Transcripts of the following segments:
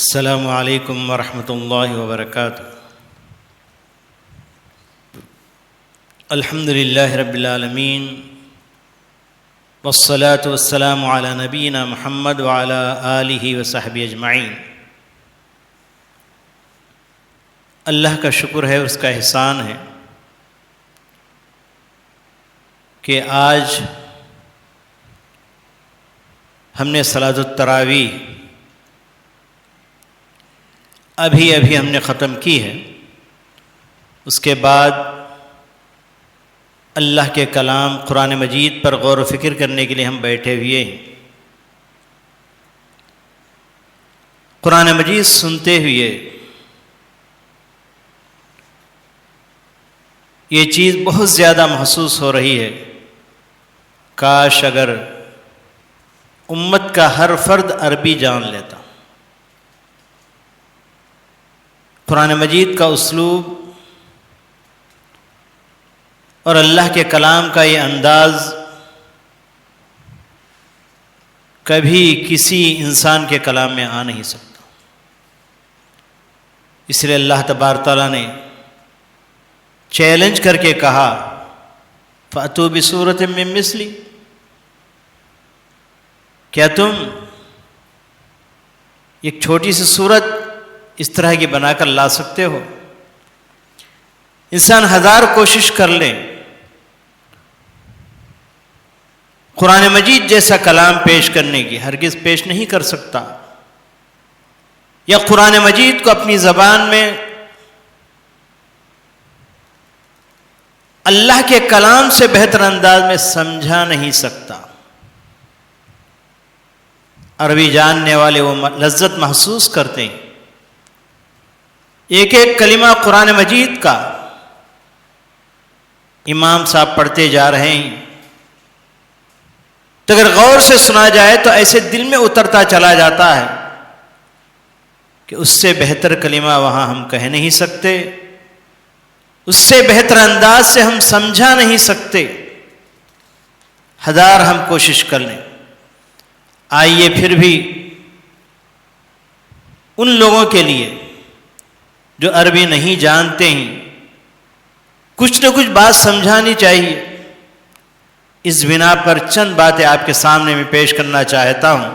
السلام علیکم ورحمۃ اللہ وبرکاتہ۔ الحمد للہ رب العالمین والصلاة والسلام علی نبینا محمد وعلی آلہ وصحبہ اجمعین۔ اللہ کا شکر ہے، اس کا احسان ہے کہ آج ہم نے صلاۃ التراویح ابھی ہم نے ختم کی ہے۔ اس کے بعد اللہ کے کلام قرآن مجید پر غور و فکر کرنے کے لیے ہم بیٹھے ہوئے ہیں۔ قرآن مجید سنتے ہوئے یہ چیز بہت زیادہ محسوس ہو رہی ہے، کاش اگر امت کا ہر فرد عربی جان لیتا۔ قرآن مجید کا اسلوب اور اللہ کے کلام کا یہ انداز کبھی کسی انسان کے کلام میں آ نہیں سکتا۔ اس لیے اللہ تبارک تعالیٰ نے چیلنج کر کے کہا فَأْتُوا بِسُورَةٍ مِّن مِّثْلِهِ، کیا تم ایک چھوٹی سی سورت اس طرح کی بنا کر لا سکتے ہو؟ انسان ہزار کوشش کر لے، قرآن مجید جیسا کلام پیش کرنے کی ہرگز پیش نہیں کر سکتا، یا قرآن مجید کو اپنی زبان میں اللہ کے کلام سے بہتر انداز میں سمجھا نہیں سکتا۔ عربی جاننے والے وہ لذت محسوس کرتے ہیں، ایک ایک کلمہ قرآن مجید کا امام صاحب پڑھتے جا رہے ہیں تو اگر غور سے سنا جائے تو ایسے دل میں اترتا چلا جاتا ہے کہ اس سے بہتر کلمہ وہاں ہم کہہ نہیں سکتے، اس سے بہتر انداز سے ہم سمجھا نہیں سکتے، ہزار ہم کوشش کر لیں۔ آئیے پھر بھی ان لوگوں کے لیے جو عربی نہیں جانتے ہیں کچھ نہ کچھ بات سمجھانی چاہیے۔ اس بنا پر چند باتیں آپ کے سامنے میں پیش کرنا چاہتا ہوں۔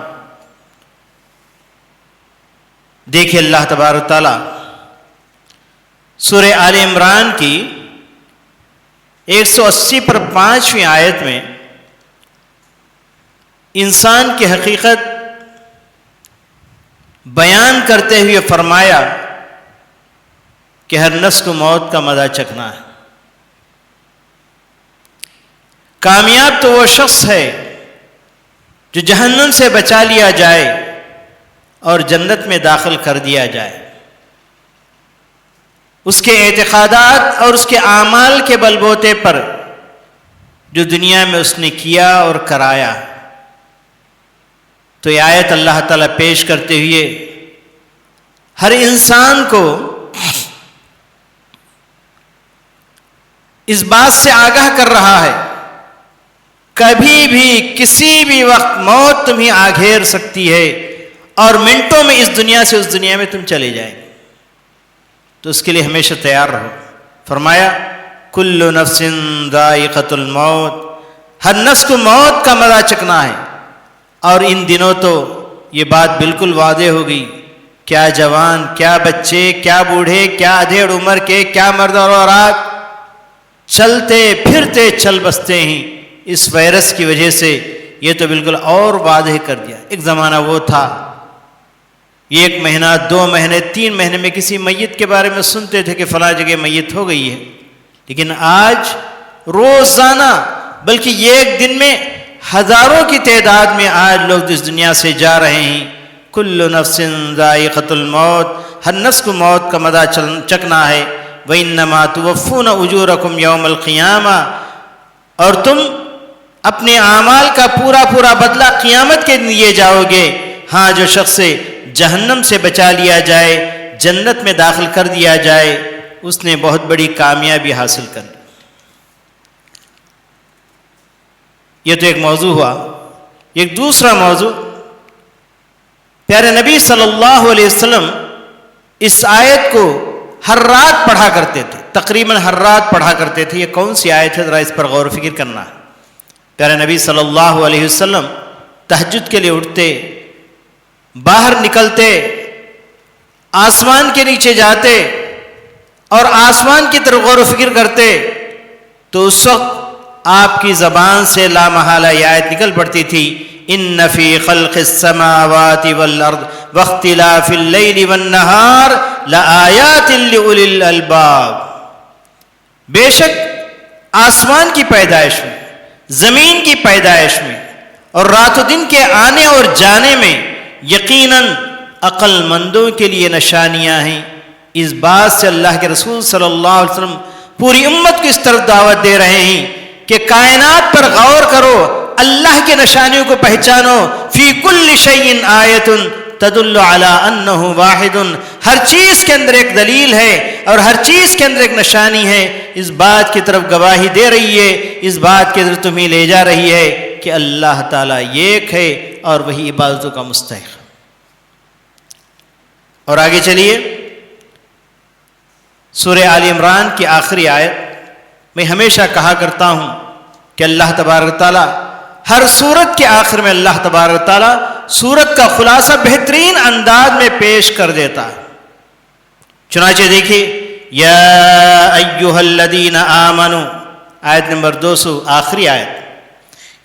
دیکھیے اللہ تبارک تعالیٰ سورہ آل عمران کی 180 پر 5ویں آیت میں انسان کی حقیقت بیان کرتے ہوئے فرمایا کہ ہر نفس کو موت کا مزہ چکھنا ہے۔ کامیاب تو وہ شخص ہے جو جہنم سے بچا لیا جائے اور جنت میں داخل کر دیا جائے۔ اس کے اعتقادات اور اس کے اعمال کے بل بوتے پر جو دنیا میں اس نے کیا اور کرایا۔ تو یہ آیت اللہ تعالیٰ پیش کرتے ہوئے ہر انسان کو اس بات سے آگاہ کر رہا ہے، کبھی بھی کسی بھی وقت موت تمہیں آ گھیر سکتی ہے اور منٹوں میں اس دنیا سے اس دنیا میں تم چلے جائیں گے، تو اس کے لیے ہمیشہ تیار رہو۔ فرمایا کل نفس ذائقۃ الموت، ہر نفس کو موت کا مزہ چکھنا ہے۔ اور ان دنوں تو یہ بات بالکل واضح ہو گئی، کیا جوان، کیا بچے، کیا بوڑھے، کیا ادھیڑ عمر کے، کیا مرد اور عورت چلتے پھرتے چل بستے ہیں اس وائرس کی وجہ سے۔ یہ تو بالکل اور واضح کر دیا۔ ایک زمانہ وہ تھا، 1 مہینہ 2 مہینے 3 مہینے میں کسی میت کے بارے میں سنتے تھے کہ فلاں جگہ میت ہو گئی ہے، لیکن آج روزانہ بلکہ ایک دن میں ہزاروں کی تعداد میں آج لوگ اس دنیا سے جا رہے ہیں۔ کل نفس ذائقۃ الموت، ہر نفس کو موت کا مزہ چکھنا ہے۔ وَإِنَّمَا تُوَفُّونَ أُجُورَكُمْ يَوْمَ الْقِيَامَةِ، اور تم اپنے اعمال کا پورا بدلہ قیامت کے دن لیے جاؤ گے۔ ہاں، جو شخص جہنم سے بچا لیا جائے، جنت میں داخل کر دیا جائے، اس نے بہت بڑی کامیابی حاصل کر لی۔ یہ تو ایک موضوع ہوا۔ ایک دوسرا موضوع پیارے نبی صلی اللہ علیہ وسلم اس آیت کو ہر رات پڑھا کرتے تھے، تقریباً ہر رات پڑھا کرتے تھے۔ یہ کون سی آیت ہے، ذرا اس پر غور و فکر کرنا ہے۔ پیارے نبی صلی اللہ علیہ وسلم تہجد کے لیے اٹھتے، باہر نکلتے، آسمان کے نیچے جاتے اور آسمان کی طرف غور و فکر کرتے، تو اس وقت آپ کی زبان سے لا محالہ یہ آیت نکل پڑتی تھی، ان فی خلق السماوات والارض واختلاف اللیل والنہار لآیات لأولی الالباب۔ بے شک آسمان کی پیدائش میں، زمین کی پیدائش میں اور رات و دن کے آنے اور جانے میں یقیناً عقل مندوں کے لیے نشانیاں ہیں۔ اس بات سے اللہ کے رسول صلی اللہ علیہ وسلم پوری امت کو اس طرف دعوت دے رہے ہیں کہ کائنات پر غور کرو، اللہ کے نشانیوں کو پہچانو۔ فی کل شیء آیۃ تدل علی انہ واحد، ہر چیز کے اندر ایک دلیل ہے اور ہر چیز کے اندر ایک نشانی ہے، اس بات کی طرف گواہی دے رہی ہے، اس بات کی طرف تمہیں لے جا رہی ہے کہ اللہ تعالیٰ ایک ہے اور وہی عبادتوں کا مستحق۔ اور آگے چلیے، سورہ آل عمران کی آخری آیت، میں ہمیشہ کہا کرتا ہوں کہ اللہ تبارک تعالیٰ ہر سورت کے آخر میں اللہ تبارک تعالیٰ سورت کا خلاصہ بہترین انداز میں پیش کر دیتا ہے۔ چنانچہ دیکھیے، یا ایہا الذین آمنوا، آیت نمبر 200، آخری آیت،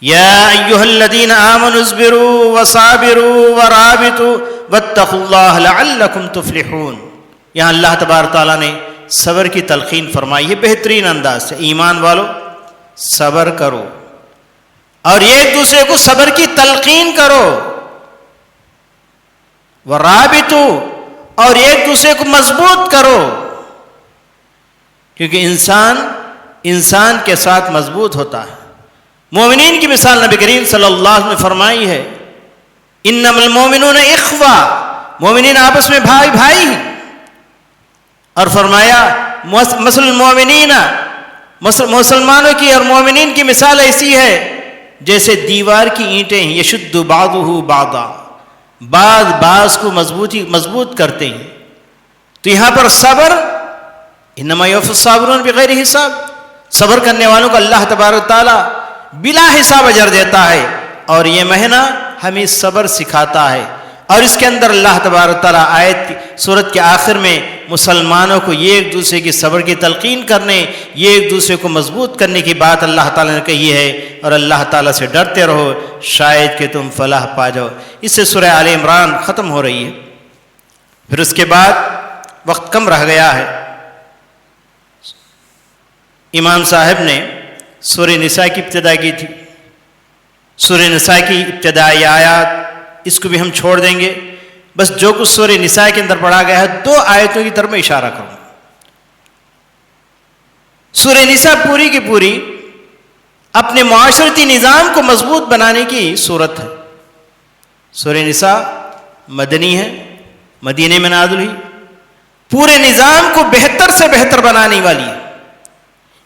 یا ایہا الذین آمنوا اصبروا وصابروا ورابطوا واتقوا اللہ لعلکم تفلحون۔ یہاں اللہ تبارک تعالیٰ نے صبر کی تلقین فرمائی ہے بہترین انداز سے، ایمان والو صبر کرو اور ایک دوسرے کو صبر کی تلقین کرو، ورابطوا، اور ایک دوسرے کو مضبوط کرو، کیونکہ انسان کے ساتھ مضبوط ہوتا ہے۔ مومنین کی مثال نبی کریم صلی اللہ علیہ وسلم نے فرمائی ہے، انما المومنون اخوہ، مومنین آپس میں بھائی بھائی ہیں، اور فرمایا مثل المومنین، مسلمانوں کی اور مومنین کی مثال ایسی ہے جیسے دیوار کی اینٹیں ہیں، یشد بعضہ بعضا، بعض کو مضبوط کرتے ہیں۔ تو یہاں پر صبر، انما یوفی الصابرون بغیر حساب، صبر کرنے والوں کو اللہ تبارک تعالیٰ بلا حساب اجر دیتا ہے، اور یہ مہینہ ہمیں صبر سکھاتا ہے۔ اور اس کے اندر اللہ تبارک تعالیٰ سورت کے آخر میں مسلمانوں کو ایک دوسرے کی صبر کی تلقین کرنے، ایک دوسرے کو مضبوط کرنے کی بات اللہ تعالیٰ نے کہی ہے، اور اللہ تعالیٰ سے ڈرتے رہو شاید کہ تم فلاح پا جاؤ۔ اس سے سورہ آل عمران ختم ہو رہی ہے۔ پھر اس کے بعد وقت کم رہ گیا ہے، امام صاحب نے سورہ نساء کی ابتدا کی تھی، سورہ نساء کی ابتدائی آیات اس کو بھی ہم چھوڑ دیں گے، بس جو کچھ سورہ نساء کے اندر پڑھا گیا ہے 2 آیتوں کی طرف میں اشارہ کروں۔ سورہ نساء پوری کی پوری اپنے معاشرتی نظام کو مضبوط بنانے کی صورت ہے۔ سورہ نساء مدنی ہے، مدینے میں نازل ہوئی، پورے نظام کو بہتر سے بہتر بنانے والی ہے۔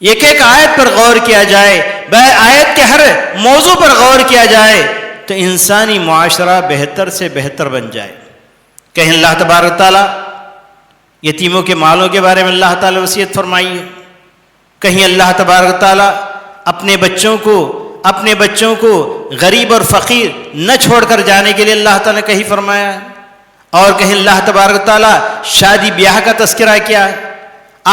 ایک ایک آیت پر غور کیا جائے، آیت کے ہر موضوع پر غور کیا جائے تو انسانی معاشرہ بہتر سے بہتر بن جائے۔ کہیں اللہ تبارک تعالیٰ یتیموں کے مالوں کے بارے میں اللہ تعالیٰ وصیت فرمائی ہے، کہیں اللہ تبارک تعالیٰ اپنے بچوں کو غریب اور فقیر نہ چھوڑ کر جانے کے لیے اللہ تعالیٰ نے کہیں فرمایا ہے، اور کہیں اللہ تبارک تعالیٰ شادی بیاہ کا تذکرہ کیا ہے،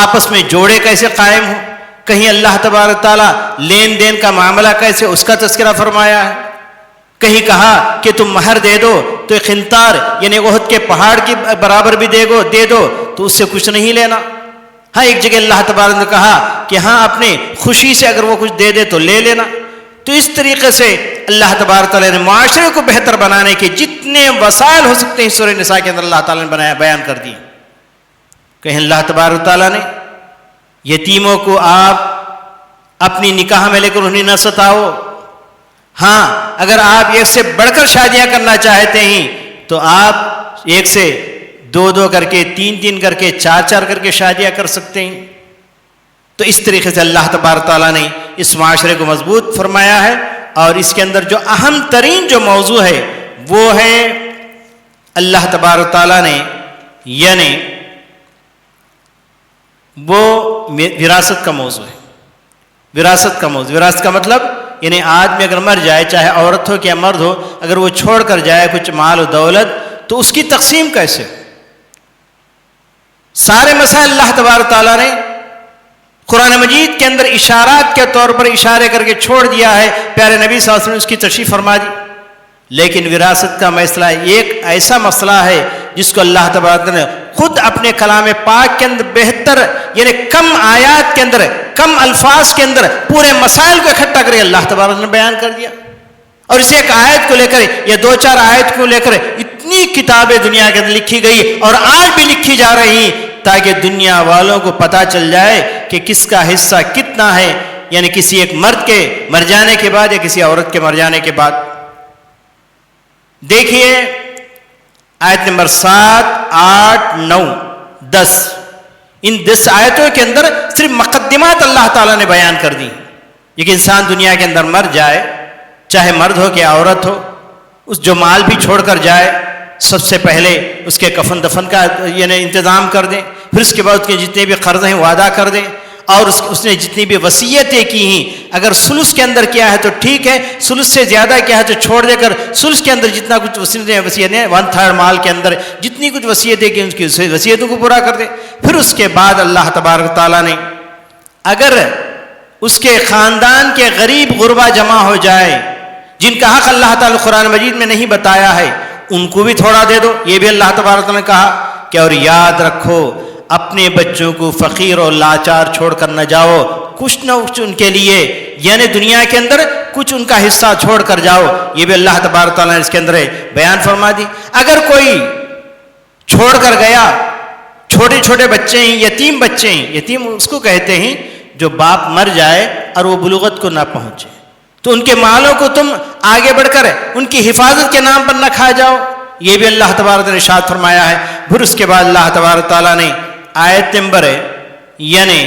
آپس میں جوڑے کیسے قائم ہوں، کہیں اللہ تبارک تعالیٰ لین دین کا معاملہ کیسے اس کا تذکرہ فرمایا ہے، کہیں کہا کہ تم مہر دے دو تو ایک خنطار یعنی احد کے پہاڑ کی برابر بھی دے دو تو اس سے کچھ نہیں لینا۔ ہاں ایک جگہ اللہ تبارک نے کہا کہ ہاں اپنے خوشی سے اگر وہ کچھ دے دے تو لے لینا۔ تو اس طریقے سے اللہ تبارک تعالیٰ نے معاشرے کو بہتر بنانے کے جتنے وسائل ہو سکتے ہیں سورہ نساء کے اندر اللہ تعالیٰ نے بیان کر دی۔ کہیں اللہ تبارک تعالیٰ نے یتیموں کو آپ اپنی نکاح میں لے کر انہیں نہ ستاؤ، ہاں اگر آپ ایک سے بڑھ کر شادیاں کرنا چاہتے ہیں تو آپ ایک سے 2 کر کے 3 کر کے 4 کر کے شادیاں کر سکتے ہیں۔ تو اس طریقے سے اللہ تبارک تعالیٰ نے اس معاشرے کو مضبوط فرمایا ہے، اور اس کے اندر جو اہم ترین جو موضوع ہے وہ ہے اللہ تبارک تعالیٰ نے یعنی وہ وراثت کا موضوع ہے. وراثت کا موضوع، وراثت کا مطلب یعنی آدمی اگر مر جائے، چاہے عورت ہو یا مرد ہو، اگر وہ چھوڑ کر جائے کچھ مال و دولت، تو اس کی تقسیم کیسے؟ سارے مسائل اللہ تبارک تعالیٰ نے قرآن مجید کے اندر اشارات کے طور پر اشارے کر کے چھوڑ دیا ہے. پیارے نبی صلی اللہ علیہ وسلم نے اس کی تشریح فرما دی. لیکن وراثت کا مسئلہ ایک ایسا مسئلہ ہے جس کو اللہ تبارک نے خود اپنے کلام پاک کے اندر بہتر یعنی کم آیات کے اندر، کم الفاظ کے اندر پورے مسائل کو اکٹھا کر کے اللہ تبارک نے بیان کر دیا. اور اسے ایک آیت کو لے کر یا دو چار آیت کو لے کر اتنی کتابیں دنیا کے اندر لکھی گئی اور آج بھی لکھی جا رہی، تاکہ دنیا والوں کو پتہ چل جائے کہ کس کا حصہ کتنا ہے، یعنی کسی ایک مرد کے مر جانے کے بعد یا کسی عورت کے مر جانے کے بعد. دیکھیے آیت نمبر 7، 8، 9، 10، ان 10 آیتوں کے اندر صرف مقدمات اللہ تعالیٰ نے بیان کر دی. ایک انسان دنیا کے اندر مر جائے، چاہے مرد ہو کہ عورت ہو، اس جو مال بھی چھوڑ کر جائے، سب سے پہلے اس کے کفن دفن کا یعنی انتظام کر دیں. پھر اس کے بعد اس کے جتنے بھی قرض ہیں وہ ادا کر دیں، اور اس نے جتنی بھی وصیتیں کی ہیں، اگر ثلث کے اندر کیا ہے تو ٹھیک ہے، ثلث سے زیادہ کیا ہے تو چھوڑ دے کر ثلث کے اندر جتنا کچھ وصیتیں 1/3 مال کے اندر جتنی کچھ وصیتیں کی ان کی وصیتوں کو پورا کر دے. پھر اس کے بعد اللہ تبارک تعالیٰ نے اگر اس کے خاندان کے غریب غربا جمع ہو جائے جن کا حق اللہ تعالیٰ قرآن مجید میں نہیں بتایا ہے، ان کو بھی تھوڑا دے دو. یہ بھی اللہ تبارک تعالیٰ نے کہا کہ اور یاد رکھو اپنے بچوں کو فقیر اور لاچار چھوڑ کر نہ جاؤ، کچھ نہ کچھ ان کے لیے یعنی دنیا کے اندر کچھ ان کا حصہ چھوڑ کر جاؤ. یہ بھی اللہ تبارک تعالیٰ نے اس کے اندر بیان فرما دی. اگر کوئی چھوڑ کر گیا، چھوٹے چھوٹے بچے ہیں، یتیم بچے ہیں، یتیم اس کو کہتے ہیں جو باپ مر جائے اور وہ بلوغت کو نہ پہنچے، تو ان کے مالوں کو تم آگے بڑھ کر ان کی حفاظت کے نام پر نہ کھا جاؤ. یہ بھی اللہ تبارک نے ارشاد فرمایا ہے. پھر اس کے بعد اللہ تبارک تعالیٰ نے آیت نمبر یعنی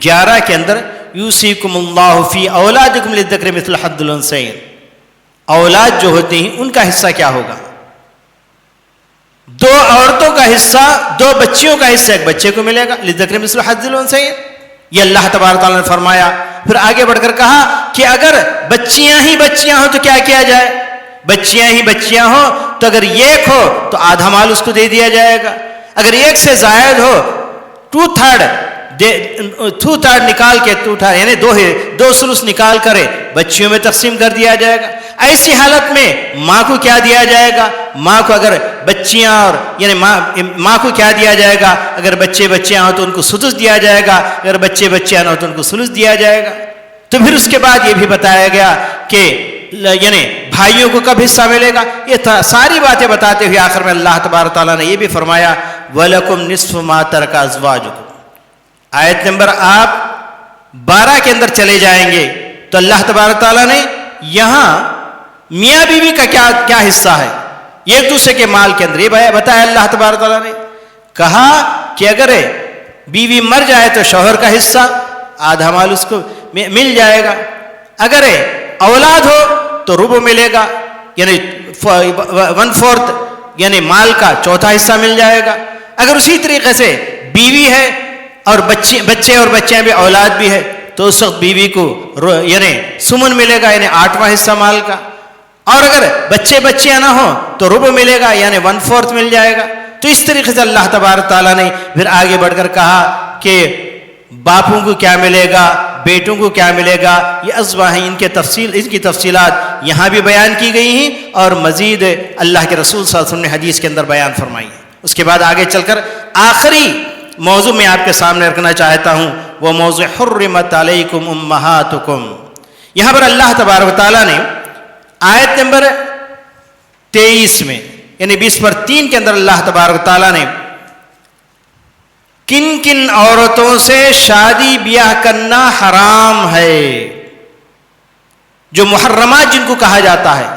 11 کے اندر یوصیکم اللہ فی اولادکم للذکر مثل حظ الانثیین، اولاد جو ہوتی ہیں ان کا حصہ کیا ہوگا؟ 2 عورتوں کا حصہ، 2 بچیوں کا حصہ ایک بچے کو ملے گا، للذکر مثل حظ الانثیین. یہ اللہ تبارک تعالیٰ نے فرمایا. پھر آگے بڑھ کر کہا کہ اگر بچیاں ہی بچیاں ہوں تو کیا کیا جائے؟ بچیاں ہی بچیاں ہوں تو اگر ایک ہو تو آدھا مال اس کو دے دیا جائے گا، اگر ایک سے زائد ہو 2/3 نکال کے 2/3 یعنی 2 ثلث نکال کر بچیوں میں تقسیم کر دیا جائے گا. ایسی حالت میں ماں کو کیا دیا جائے گا؟ ماں کو اگر بچیاں اور یعنی ماں کو کیا دیا جائے گا؟ اگر بچے بچیاں ہوں تو ان کو سدس دیا جائے گا، اگر بچے بچیاں نہ ہوں تو ان کو ثلث دیا جائے گا. تو پھر اس کے بعد یہ بھی بتایا گیا کہ یعنی بھائیوں کو کب حصہ ملے گا. یہ ساری باتیں بتاتے ہوئے آخر میں اللہ تبارک تعالیٰ نے یہ بھی فرمایا وَلَكُمْ نِصْفُ مَا تَرَكَ أَزْوَاجُكُمْ. آیت نمبر آپ 12 کے اندر چلے جائیں گے تو اللہ تبارک تعالیٰ نے یہاں میاں بیوی کا کیا حصہ ہے ایک دوسرے کے مال کے اندر یہ بتایا. اللہ تبارک تعالیٰ نے کہا کہ اگر بیوی مر جائے تو شوہر کا حصہ آدھا مال اس کو مل جائے گا، اگر اولاد ہو تو ربع ملے گا یعنی 1/4 یعنی مال کا چوتھا حصہ مل جائے گا. اگر اسی طریقے سے بیوی ہے اور بچے اور بچیاں بھی اولاد بھی ہے تو اس وقت بیوی کو یعنی سمن ملے گا یعنی 8واں حصہ مال کا، اور اگر بچے بچیاں نہ ہوں تو ربع ملے گا یعنی 1/4 مل جائے گا. تو اس طریقے سے اللہ تبارک تعالیٰ نے پھر آگے بڑھ کر کہا کہ باپوں کو کیا ملے گا، بیٹوں کو کیا ملے گا. یہ ازواج ہیں، ان کی تفصیلات یہاں بھی بیان کی گئی ہیں اور مزید اللہ کے رسول صلی اللہ علیہ وسلم نے حدیث کے اندر بیان فرمائی ہے. اس کے بعد آگے چل کر آخری موضوع میں آپ کے سامنے رکھنا چاہتا ہوں، وہ موضوع حرمت علیکم امہاتکم. یہاں پر اللہ تبارک تعالیٰ نے آیت نمبر 23 میں یعنی 20/3 کے اندر اللہ تبارک تعالیٰ نے کن کن عورتوں سے شادی بیاہ کرنا حرام ہے، جو محرمات جن کو کہا جاتا ہے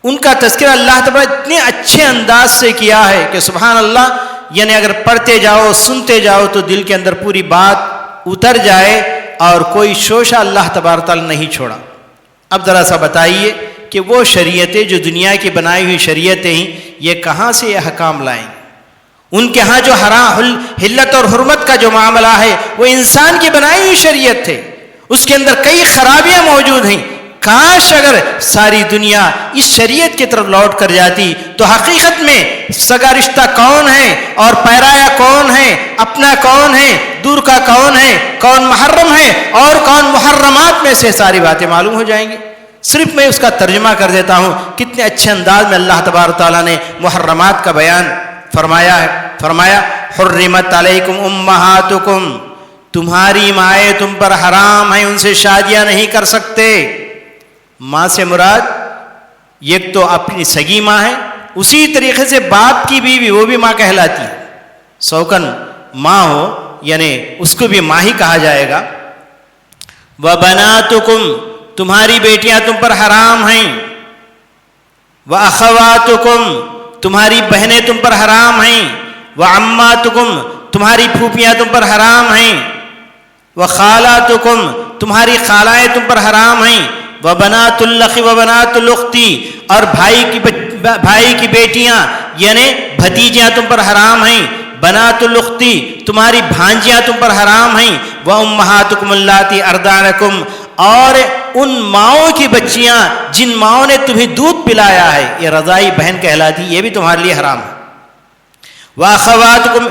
ان کا تذکرہ اللہ تبارک اتنے اچھے انداز سے کیا ہے کہ سبحان اللہ. یعنی اگر پڑھتے جاؤ سنتے جاؤ تو دل کے اندر پوری بات اتر جائے اور کوئی شوشہ اللہ تبارک تعالیٰ نہیں چھوڑا. اب ذرا سا بتائیے کہ وہ شریعتیں جو دنیا کی بنائی ہوئی شریعتیں ہیں یہ کہاں سے یہ احکام لائیں؟ ان کے ہاں جو حرام حلت اور حرمت کا جو معاملہ ہے وہ انسان کی بنائی ہوئی شریعت ہے، اس کے اندر کئی خرابیاں موجود ہیں۔ کاش اگر ساری دنیا اس شریعت کی طرف لوٹ کر جاتی تو حقیقت میں سگا رشتہ کون ہے اور پیرایا کون ہے، اپنا کون ہے، دور کا کون ہے، کون محرم ہے اور کون محرمات میں سے ساری باتیں معلوم ہو جائیں گی۔ صرف میں اس کا ترجمہ کر دیتا ہوں، کتنے اچھے انداز میں اللہ تبارک تعالیٰ نے محرمات کا بیان فرمایا ہے۔ فرمایا حرمت علیکم امہاتکم، تمہاری مائیں تم پر حرام ہیں، ان سے شادیاں نہیں کر سکتے۔ ماں سے مراد ایک تو اپنی سگی ماں ہے، اسی طریقے سے باپ کی بیوی وہ بھی ماں کہلاتی ہے، سوکن ماں ہو یعنی اس کو بھی ماں ہی کہا جائے گا۔ وَبَنَاتُكُمْ، تمہاری بیٹیاں تم پر حرام ہیں۔ وَأَخَوَاتُكُمْ، تمہاری بہنیں تم پر حرام ہیں۔ وَعَمَّاتُكُمْ، تمہاری پھوپھیاں تم پر حرام ہیں۔ وَخَالَاتُكُمْ، تمہاری خالائیں تم پر حرام ہیں۔ وَبَنَاتُ الْأَخِ وَبَنَاتُ الْأُخْتِ، اور بھائی کی بیٹیاں یعنی بھتیجیاں تم پر حرام ہیں۔ بنات الأخت، تمہاری بھانجیاں تم پر حرام ہیں۔ وَأُمَّهَاتُكُمُ اللَّاتِي أَرْضَعْنَكُمْ، اور ان ماؤں کی بچیاں جن ماؤں نے تمہیں دودھ پلایا ہے، یہ رضائی بہن کہلاتی، یہ بھی تمہارے لیے حرام ہے۔ وَأَخَوَاتُكُمْ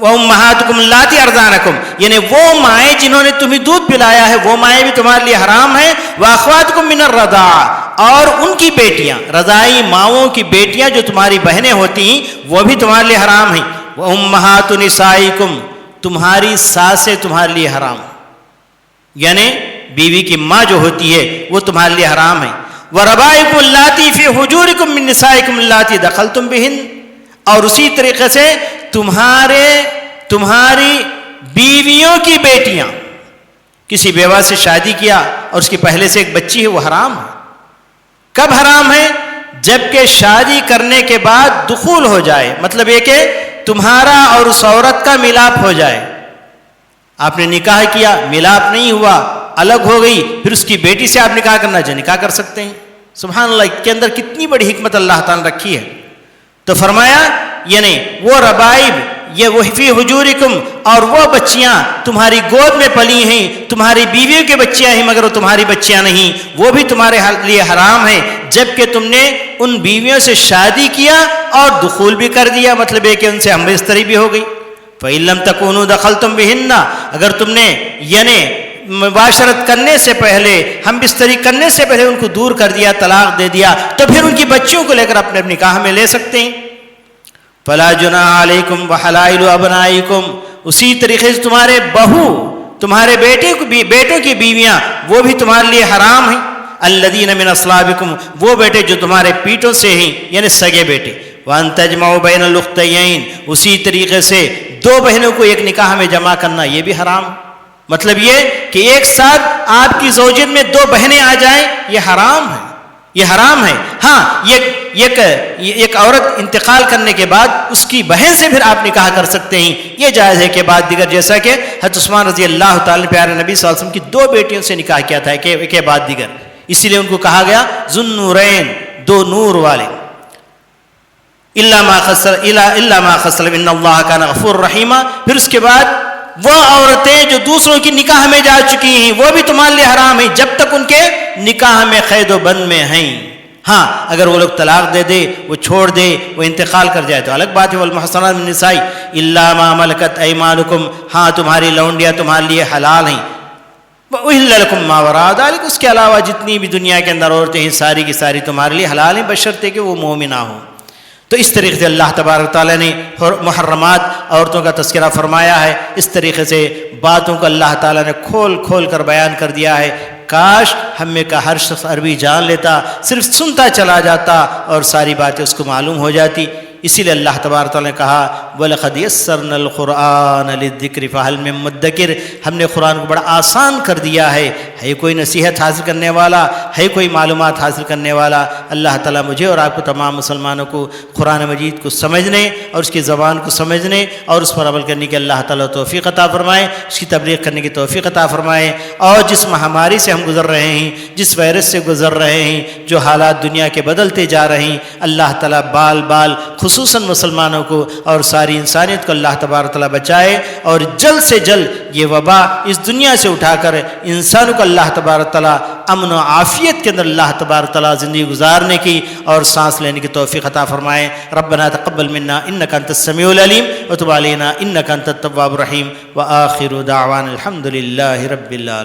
وَأُمَّهَاتُكُمُ اللَّاتِي أَرْضَعْنَكُمْ، یعنی وہ مائیں جنہوں نے تمہیں دودھ پلایا ہے وہ مائیں بھی تمہارے لیے حرام ہیں۔ وَأَخَوَاتُكُمْ مِنَ الرَّضَاعَةِ، اور ان کی بیٹیاں رضائی ماؤں کی بیٹیاں جو تمہاری بہنیں ہوتی ہیں وہ بھی تمہارے لیے حرام ہیں۔ وَأُمَّهَاتُ نِسَائِكُمْ، تمہاری ساسیں تمہارے لیے حرام، یعنی بیوی کی ماں جو ہوتی ہے وہ تمہارے لیے حرام ہے۔ وَرَبَائِبُكُمُ اللَّاتِي فِي حُجُورِكُم مِّن نِّسَائِكُمُ اللَّاتِي دَخَلْتُم بِهِنَّ، اور اسی طریقے سے تمہاری بیویوں کی بیٹیاں، کسی بیوہ سے شادی کیا اور اس کی پہلے سے ایک بچی ہے، وہ حرام ہے۔ کب حرام ہے؟ جبکہ شادی کرنے کے بعد دخول ہو جائے، مطلب یہ کہ تمہارا اور اس عورت کا ملاپ ہو جائے۔ آپ نے نکاح کیا، ملاپ نہیں ہوا، الگ ہو گئی، پھر اس کی بیٹی سے آپ نکاح کرنا چاہیں نکاح کر سکتے ہیں۔ سبحان اللہ، اس کے اندر کتنی بڑی حکمت اللہ تعالیٰ نے رکھی ہے۔ تو فرمایا یعنی وہ ربائب، یہ وہ فی حجورکم، اور وہ بچیاں تمہاری گود میں پلی ہیں، تمہاری بیویوں کے بچیاں ہیں مگر وہ تمہاری بچیاں نہیں، وہ بھی تمہارے لیے حرام ہیں جبکہ تم نے ان بیویوں سے شادی کیا اور دخول بھی کر دیا، مطلب ہے کہ ان سے ہم بستری بھی ہو گئی۔ فَإِن لَّمْ تَكُونُوا دَخَلْتُم بِهِنَّ، اگر تم نے یعنی مباشرت کرنے سے پہلے، ہم بستری کرنے سے پہلے ان کو دور کر دیا، طلاق دے دیا، تو پھر ان کی بچیوں کو لے کر اپنے نکاح میں لے سکتے ہیں۔ فَلَا جُنَاحَ عَلَيْكُمْ وَحَلَائِلُ أَبْنَائِكُمْ، اسی طریقے سے تمہارے بہو، تمہارے بیٹوں کی بیویاں وہ بھی تمہارے لیے حرام ہیں۔ الَّذِينَ مِنْ أَصْلَابِكُمْ، وہ بیٹے جو تمہارے پیٹوں سے ہیں یعنی سگے بیٹے۔ وَأَن تَجْمَعُوا بَيْنَ الْأُخْتَيَيْنِ، اسی طریقے سے دو بہنوں کو ایک نکاح میں جمع کرنا یہ بھی حرام، مطلب یہ کہ ایک ساتھ آپ کی زوجیت میں دو بہنیں آ جائیں، یہ حرام ہے، یہ حرام ہے۔ ہاں ایک عورت انتقال کرنے کے بعد اس کی بہن سے پھر آپ نکاح کر سکتے ہیں، یہ جائز ہے کہ بعد دیگر، جیسا کہ حضرت عثمان رضی اللہ تعالیٰ پیارے نبی صلی اللہ علیہ وسلم کی دو بیٹیوں سے نکاح کیا تھا کہ بعد دیگر، اسی لیے ان کو کہا گیا ذو النورین، دو نور والے۔ الا ما خصل ان اللہ کان غفور رحیما، پھر اس کے بعد وہ عورتیں جو دوسروں کی نکاح میں جا چکی ہیں وہ بھی تمہارے لیے حرام ہیں جب تک ان کے نکاح میں قید و بند میں ہیں۔ ہاں اگر وہ لوگ طلاق دے دے، وہ چھوڑ دے، وہ انتقال کر جائے تو الگ بات ہے۔ والمحصنات من النساء الا ما ملکت ایمانکم، ہاں تمہاری لونڈیاں تمہارے لیے حلال ہیں۔ وَأُحِلَّ لَكُم مَّا وَرَاءَ ذَلِكَ، اس کے علاوہ جتنی بھی دنیا کے اندر عورتیں ہیں ساری کی ساری تمہارے لیے حلال ہیں بشرطے کہ وہ مومنہ ہوں۔ تو اس طریقے سے اللہ تبارک تعالیٰ نے محرمات عورتوں کا تذکرہ فرمایا ہے، اس طریقے سے باتوں کو اللہ تعالیٰ نے کھول کھول کر بیان کر دیا ہے۔ کاش ہم میں کا ہر شخص عربی جان لیتا، صرف سنتا چلا جاتا اور ساری باتیں اس کو معلوم ہو جاتی۔ اسی لیے اللہ تبارک تعالیٰ نے کہا وَلَقَدْ يَسَّرْنَا الْقُرْآنَ لِلذِّكْرِ فَهَلْ مِن مُدَّكِرٍ، ہم نے قرآن کو بڑا آسان کر دیا ہے، ہے کوئی نصیحت حاصل کرنے والا، ہے کوئی معلومات حاصل کرنے والا؟ اللہ تعالیٰ مجھے اور آپ کو تمام مسلمانوں کو قرآن مجید کو سمجھنے اور اس کی زبان کو سمجھنے اور اس پر عمل کرنے کی اللہ تعالیٰ توفیق عطا فرمائے، اس کی تبلیغ کرنے کی توفیق عطا فرمائے۔ اور جس مہاماری سے ہم گزر رہے ہیں، جس وائرس سے گزر رہے ہیں، جو حالات دنیا کے بدلتے جا رہے ہیں، اللہ تعالیٰ بال بال خصوصاً مسلمانوں کو اور ساری انسانیت کو اللہ تبارک تعالیٰ بچائے، اور جلد سے جلد یہ وبا اس دنیا سے اٹھا کر انسانوں کو اللہ تبارک تعالیٰ امن و عافیت کے اندر اللہ تبارک تعالیٰ زندگی گزارنے کی اور سانس لینے کی توفیق عطا فرمائے۔ ربنا تقبل منا انک انت السمیع العلیم وتب علینا انک انت التواب الرحیم، وآخر دعوانا الحمد للہ رب العالمین۔